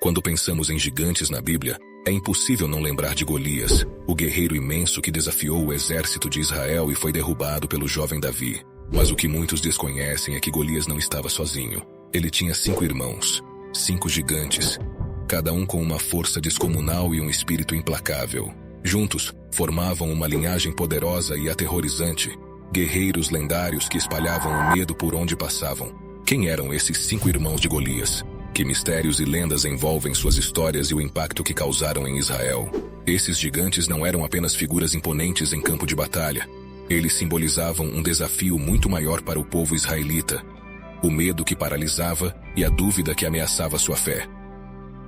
Quando pensamos em gigantes na Bíblia, é impossível não lembrar de Golias, o guerreiro imenso que desafiou o exército de Israel e foi derrubado pelo jovem Davi. Mas o que muitos desconhecem é que Golias não estava sozinho. Ele tinha 5 irmãos, 5 gigantes, cada um com uma força descomunal e um espírito implacável. Juntos, formavam uma linhagem poderosa e aterrorizante, guerreiros lendários que espalhavam o medo por onde passavam. Quem eram esses 5 irmãos de Golias? Que mistérios e lendas envolvem suas histórias e o impacto que causaram em Israel? Esses gigantes não eram apenas figuras imponentes em campo de batalha. Eles simbolizavam um desafio muito maior para o povo israelita. O medo que paralisava e a dúvida que ameaçava sua fé.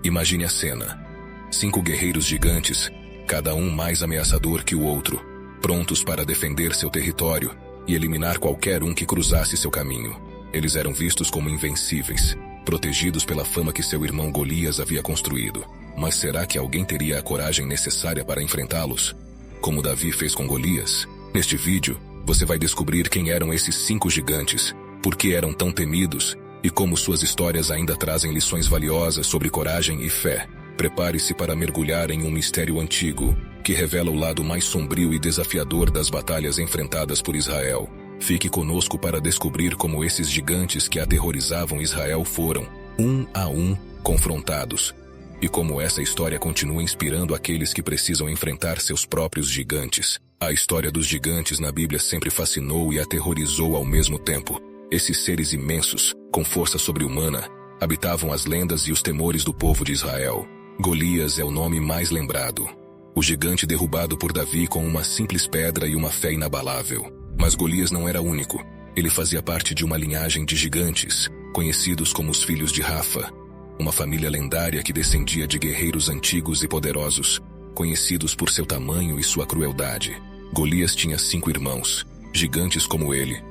Imagine a cena. 5 guerreiros gigantes, cada um mais ameaçador que o outro, prontos para defender seu território e eliminar qualquer um que cruzasse seu caminho. Eles eram vistos como invencíveis, protegidos pela fama que seu irmão Golias havia construído. Mas será que alguém teria a coragem necessária para enfrentá-los? Como Davi fez com Golias? Neste vídeo, você vai descobrir quem eram esses 5 gigantes, por que eram tão temidos e como suas histórias ainda trazem lições valiosas sobre coragem e fé. Prepare-se para mergulhar em um mistério antigo, que revela o lado mais sombrio e desafiador das batalhas enfrentadas por Israel. Fique conosco para descobrir como esses gigantes que aterrorizavam Israel foram, um a um, confrontados. E como essa história continua inspirando aqueles que precisam enfrentar seus próprios gigantes. A história dos gigantes na Bíblia sempre fascinou e aterrorizou ao mesmo tempo. Esses seres imensos, com força sobre-humana, habitavam as lendas e os temores do povo de Israel. Golias é o nome mais lembrado. O gigante derrubado por Davi com uma simples pedra e uma fé inabalável. Mas Golias não era único. Ele fazia parte de uma linhagem de gigantes, conhecidos como os filhos de Rafa, uma família lendária que descendia de guerreiros antigos e poderosos, conhecidos por seu tamanho e sua crueldade. Golias tinha 5 irmãos, gigantes como ele,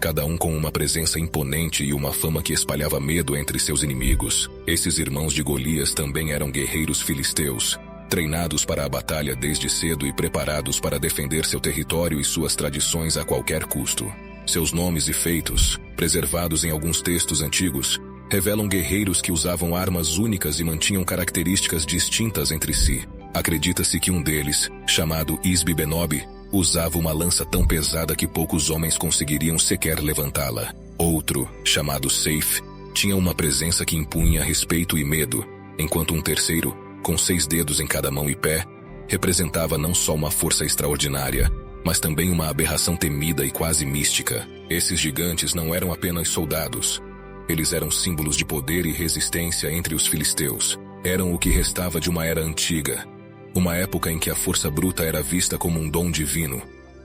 cada um com uma presença imponente e uma fama que espalhava medo entre seus inimigos. Esses irmãos de Golias também eram guerreiros filisteus, treinados para a batalha desde cedo e preparados para defender seu território e suas tradições a qualquer custo. Seus nomes e feitos, preservados em alguns textos antigos, revelam guerreiros que usavam armas únicas e mantinham características distintas entre si. Acredita-se que um deles, chamado Isbi-Benob, usava uma lança tão pesada que poucos homens conseguiriam sequer levantá-la. Outro, chamado Seif, tinha uma presença que impunha respeito e medo, enquanto um terceiro, com 6 dedos em cada mão e pé, representava não só uma força extraordinária, mas também uma aberração temida e quase mística. Esses gigantes não eram apenas soldados. Eles eram símbolos de poder e resistência entre os filisteus. Eram o que restava de uma era antiga, uma época em que a força bruta era vista como um dom divino,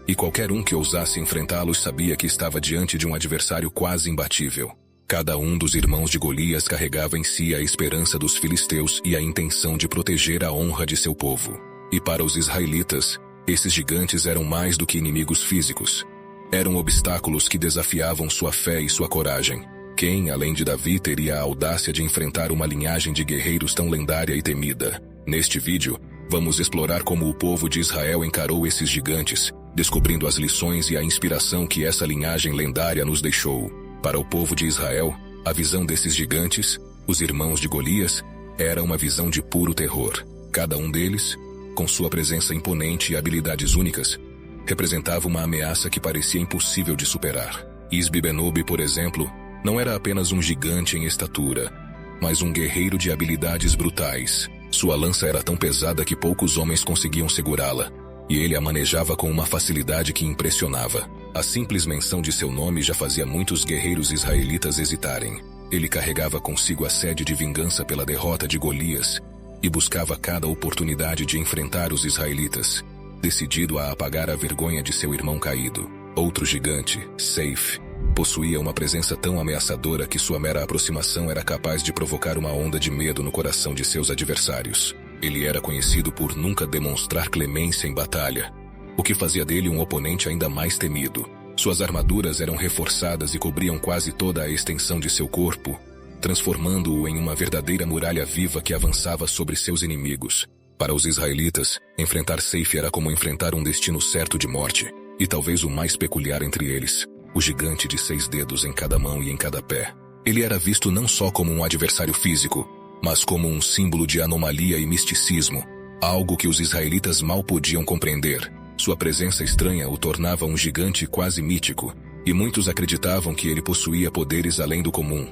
e qualquer um que ousasse enfrentá-los sabia que estava diante de um adversário quase imbatível. Cada um dos irmãos de Golias carregava em si a esperança dos filisteus e a intenção de proteger a honra de seu povo. E para os israelitas, esses gigantes eram mais do que inimigos físicos. Eram obstáculos que desafiavam sua fé e sua coragem. Quem, além de Davi, teria a audácia de enfrentar uma linhagem de guerreiros tão lendária e temida? Neste vídeo, vamos explorar como o povo de Israel encarou esses gigantes, descobrindo as lições e a inspiração que essa linhagem lendária nos deixou. Para o povo de Israel, a visão desses gigantes, os irmãos de Golias, era uma visão de puro terror. Cada um deles, com sua presença imponente e habilidades únicas, representava uma ameaça que parecia impossível de superar. Isbi-Benob, por exemplo, não era apenas um gigante em estatura, mas um guerreiro de habilidades brutais. Sua lança era tão pesada que poucos homens conseguiam segurá-la, e ele a manejava com uma facilidade que impressionava. A simples menção de seu nome já fazia muitos guerreiros israelitas hesitarem. Ele carregava consigo a sede de vingança pela derrota de Golias e buscava cada oportunidade de enfrentar os israelitas, decidido a apagar a vergonha de seu irmão caído. Outro gigante, Seif, possuía uma presença tão ameaçadora que sua mera aproximação era capaz de provocar uma onda de medo no coração de seus adversários. Ele era conhecido por nunca demonstrar clemência em batalha, o que fazia dele um oponente ainda mais temido. Suas armaduras eram reforçadas e cobriam quase toda a extensão de seu corpo, transformando-o em uma verdadeira muralha viva que avançava sobre seus inimigos. Para os israelitas, enfrentar Seif era como enfrentar um destino certo de morte, e talvez o mais peculiar entre eles, o gigante de 6 dedos em cada mão e em cada pé. Ele era visto não só como um adversário físico, mas como um símbolo de anomalia e misticismo, algo que os israelitas mal podiam compreender. Sua presença estranha o tornava um gigante quase mítico, e muitos acreditavam que ele possuía poderes além do comum.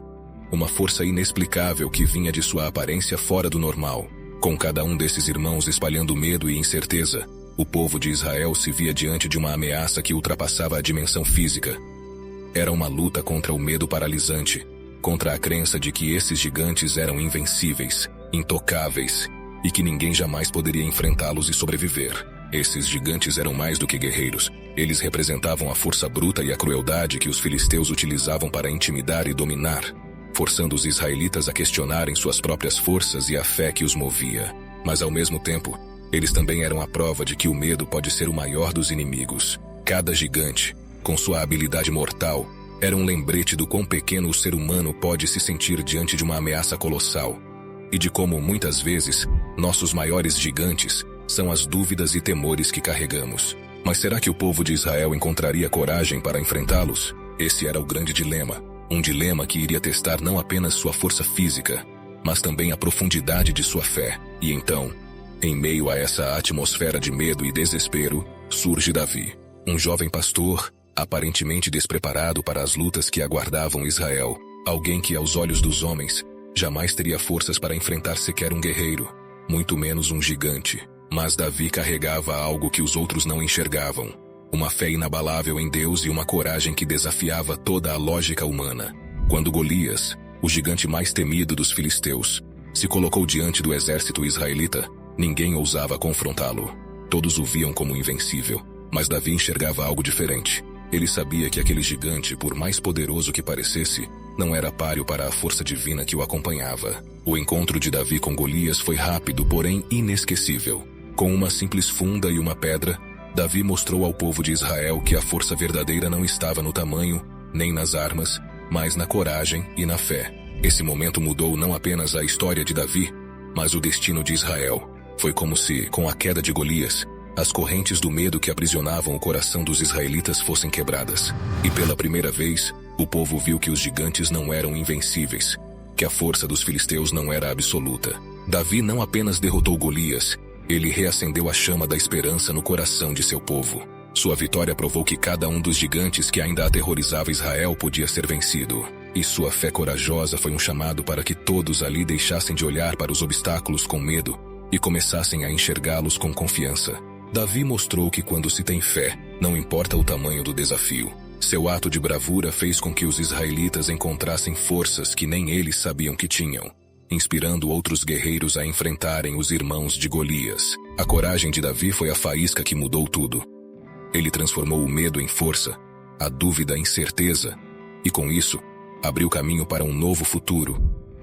Uma força inexplicável que vinha de sua aparência fora do normal. Com cada um desses irmãos espalhando medo e incerteza, o povo de Israel se via diante de uma ameaça que ultrapassava a dimensão física. Era uma luta contra o medo paralisante, contra a crença de que esses gigantes eram invencíveis, intocáveis, e que ninguém jamais poderia enfrentá-los e sobreviver. Esses gigantes eram mais do que guerreiros. Eles representavam a força bruta e a crueldade que os filisteus utilizavam para intimidar e dominar, forçando os israelitas a questionarem suas próprias forças e a fé que os movia. Mas ao mesmo tempo, eles também eram a prova de que o medo pode ser o maior dos inimigos. Cada gigante, com sua habilidade mortal, era um lembrete do quão pequeno o ser humano pode se sentir diante de uma ameaça colossal, e de como, muitas vezes, nossos maiores gigantes são as dúvidas e temores que carregamos. Mas será que o povo de Israel encontraria coragem para enfrentá-los? Esse era o grande dilema. Um dilema que iria testar não apenas sua força física, mas também a profundidade de sua fé. E então, em meio a essa atmosfera de medo e desespero, surge Davi, um jovem pastor, aparentemente despreparado para as lutas que aguardavam Israel. Alguém que, aos olhos dos homens, jamais teria forças para enfrentar sequer um guerreiro, muito menos um gigante. Mas Davi carregava algo que os outros não enxergavam. Uma fé inabalável em Deus e uma coragem que desafiava toda a lógica humana. Quando Golias, o gigante mais temido dos filisteus, se colocou diante do exército israelita, ninguém ousava confrontá-lo. Todos o viam como invencível, mas Davi enxergava algo diferente. Ele sabia que aquele gigante, por mais poderoso que parecesse, não era páreo para a força divina que o acompanhava. O encontro de Davi com Golias foi rápido, porém inesquecível. Com uma simples funda e uma pedra, Davi mostrou ao povo de Israel que a força verdadeira não estava no tamanho, nem nas armas, mas na coragem e na fé. Esse momento mudou não apenas a história de Davi, mas o destino de Israel. Foi como se, com a queda de Golias, as correntes do medo que aprisionavam o coração dos israelitas fossem quebradas. E pela primeira vez, o povo viu que os gigantes não eram invencíveis, que a força dos filisteus não era absoluta. Davi não apenas derrotou Golias, ele reacendeu a chama da esperança no coração de seu povo. Sua vitória provou que cada um dos gigantes que ainda aterrorizava Israel podia ser vencido. E sua fé corajosa foi um chamado para que todos ali deixassem de olhar para os obstáculos com medo e começassem a enxergá-los com confiança. Davi mostrou que quando se tem fé, não importa o tamanho do desafio. Seu ato de bravura fez com que os israelitas encontrassem forças que nem eles sabiam que tinham, inspirando outros guerreiros a enfrentarem os irmãos de Golias. A coragem de Davi foi a faísca que mudou tudo. Ele transformou o medo em força, a dúvida em certeza, e com isso, abriu caminho para um novo futuro,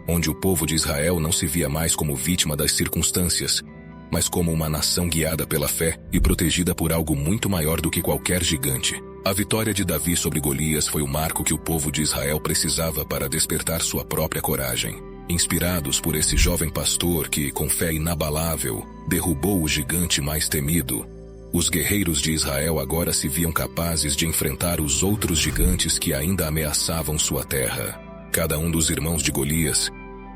onde o povo de Israel não se via mais como vítima das circunstâncias, mas como uma nação guiada pela fé e protegida por algo muito maior do que qualquer gigante. A vitória de Davi sobre Golias foi o marco que o povo de Israel precisava para despertar sua própria coragem. Inspirados por esse jovem pastor que, com fé inabalável, derrubou o gigante mais temido, os guerreiros de Israel agora se viam capazes de enfrentar os outros gigantes que ainda ameaçavam sua terra. Cada um dos irmãos de Golias,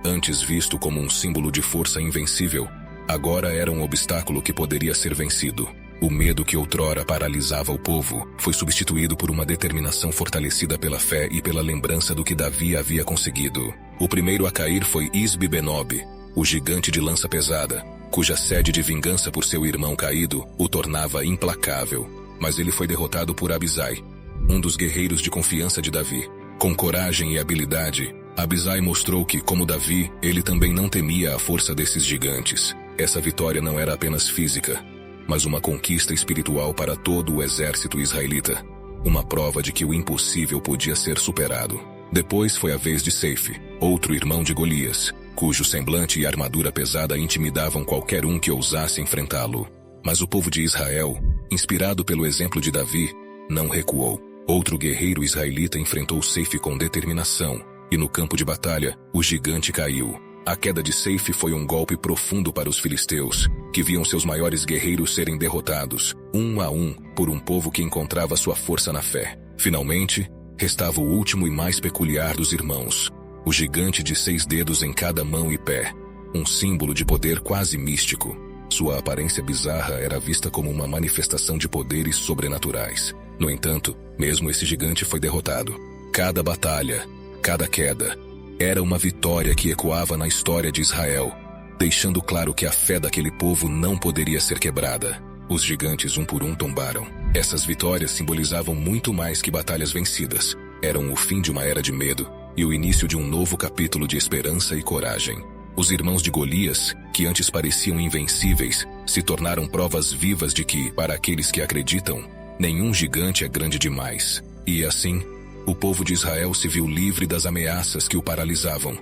antes visto como um símbolo de força invencível, agora era um obstáculo que poderia ser vencido. O medo que outrora paralisava o povo foi substituído por uma determinação fortalecida pela fé e pela lembrança do que Davi havia conseguido. O primeiro a cair foi Isbi-Benob, o gigante de lança pesada, cuja sede de vingança por seu irmão caído o tornava implacável. Mas ele foi derrotado por Abisai, um dos guerreiros de confiança de Davi. Com coragem e habilidade, Abisai mostrou que, como Davi, ele também não temia a força desses gigantes. Essa vitória não era apenas física, mas uma conquista espiritual para todo o exército israelita. Uma prova de que o impossível podia ser superado. Depois foi a vez de Seife, outro irmão de Golias, cujo semblante e armadura pesada intimidavam qualquer um que ousasse enfrentá-lo. Mas o povo de Israel, inspirado pelo exemplo de Davi, não recuou. Outro guerreiro israelita enfrentou Seife com determinação, e no campo de batalha, o gigante caiu. A queda de Seife foi um golpe profundo para os filisteus, que viam seus maiores guerreiros serem derrotados, um a um, por um povo que encontrava sua força na fé. Finalmente, restava o último e mais peculiar dos irmãos, o gigante de 6 dedos em cada mão e pé. um símbolo de poder quase místico. Sua aparência bizarra era vista como uma manifestação de poderes sobrenaturais. No entanto, mesmo esse gigante foi derrotado. Cada batalha, cada queda, era uma vitória que ecoava na história de Israel, deixando claro que a fé daquele povo não poderia ser quebrada. Os gigantes um por um tombaram. Essas vitórias simbolizavam muito mais que batalhas vencidas. Eram o fim de uma era de medo e o início de um novo capítulo de esperança e coragem. Os irmãos de Golias, que antes pareciam invencíveis, se tornaram provas vivas de que, para aqueles que acreditam, nenhum gigante é grande demais. E assim, o povo de Israel se viu livre das ameaças que o paralisavam,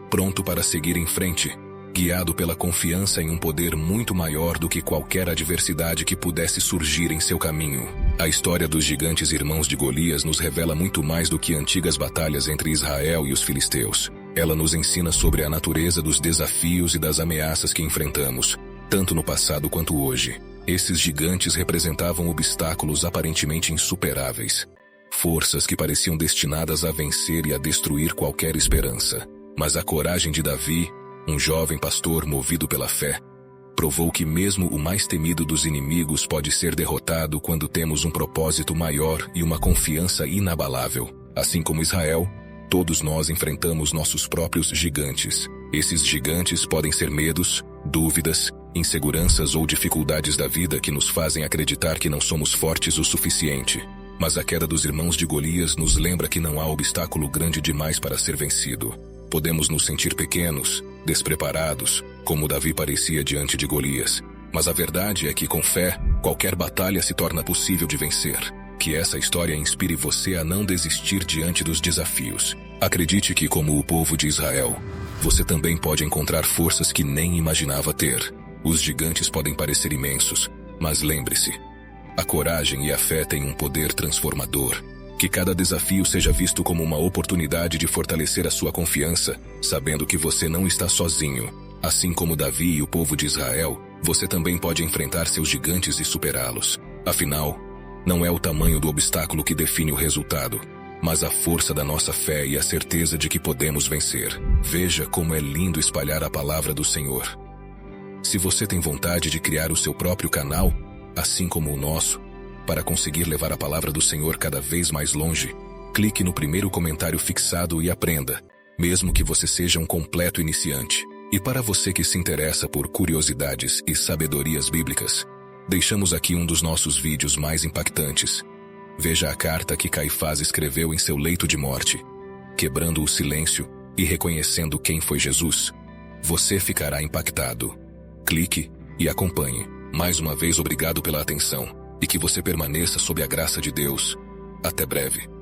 pronto para seguir em frente, guiado pela confiança em um poder muito maior do que qualquer adversidade que pudesse surgir em seu caminho. A história dos gigantes irmãos de Golias nos revela muito mais do que antigas batalhas entre Israel e os filisteus. Ela nos ensina sobre a natureza dos desafios e das ameaças que enfrentamos, tanto no passado quanto hoje. Esses gigantes representavam obstáculos aparentemente insuperáveis, forças que pareciam destinadas a vencer e a destruir qualquer esperança. Mas a coragem de Davi, um jovem pastor movido pela fé, provou que mesmo o mais temido dos inimigos pode ser derrotado quando temos um propósito maior e uma confiança inabalável. Assim como Israel, todos nós enfrentamos nossos próprios gigantes. Esses gigantes podem ser medos, dúvidas, inseguranças ou dificuldades da vida que nos fazem acreditar que não somos fortes o suficiente. Mas a queda dos irmãos de Golias nos lembra que não há obstáculo grande demais para ser vencido. Podemos nos sentir pequenos, despreparados, como Davi parecia diante de Golias. Mas a verdade é que, com fé, qualquer batalha se torna possível de vencer. Que essa história inspire você a não desistir diante dos desafios. Acredite que, como o povo de Israel, você também pode encontrar forças que nem imaginava ter. Os gigantes podem parecer imensos, mas lembre-se, a coragem e a fé têm um poder transformador. Que cada desafio seja visto como uma oportunidade de fortalecer a sua confiança, sabendo que você não está sozinho. Assim como Davi e o povo de Israel, você também pode enfrentar seus gigantes e superá-los. Afinal, não é o tamanho do obstáculo que define o resultado, mas a força da nossa fé e a certeza de que podemos vencer. Veja como é lindo espalhar a palavra do Senhor. Se você tem vontade de criar o seu próprio canal, assim como o nosso, para conseguir levar a palavra do Senhor cada vez mais longe, clique no primeiro comentário fixado e aprenda, mesmo que você seja um completo iniciante. E para você que se interessa por curiosidades e sabedorias bíblicas, deixamos aqui um dos nossos vídeos mais impactantes. Veja a carta que Caifás escreveu em seu leito de morte, quebrando o silêncio e reconhecendo quem foi Jesus. Você ficará impactado. Clique e acompanhe. Mais uma vez, obrigado pela atenção. E que você permaneça sob a graça de Deus. Até breve.